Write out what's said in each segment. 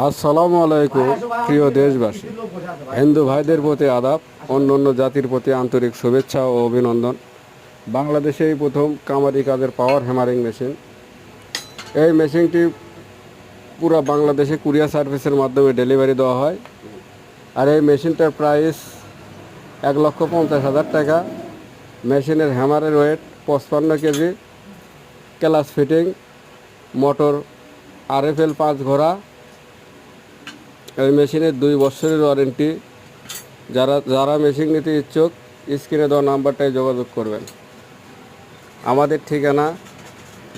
আসসালামু আলাইকুম প্রিয় দেশবাসী, হিন্দু ভাইদের প্রতি আদাব, অন্য অন্য জাতির প্রতি আন্তরিক শুভেচ্ছা ও অভিনন্দন। বাংলাদেশে এই প্রথম কামারি কাজের পাওয়ার হ্যামারিং মেশিন। এই মেশিনটি পুরো বাংলাদেশে কুরিয়ার সার্ভিসের মাধ্যমে ডেলিভারি দেওয়া হয়। আর এই মেশিনটার প্রাইস 1,50,000 টাকা। মেশিনের হ্যামারের weight 55 KG, class fitting, motor RFL 5 ঘোড়া। এই মেশিনের 2 বছরের ওয়ারেন্টি। যারা মেশিন নিতে ইচ্ছুক স্ক্রিনে দেওয়া নাম্বারটায় যোগাযোগ করবেন। আমাদের ঠিকানা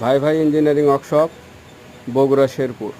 ভাই ভাই ইঞ্জিনিয়ারিং ওয়ার্কশপ, বগুড়া, শেরপুর।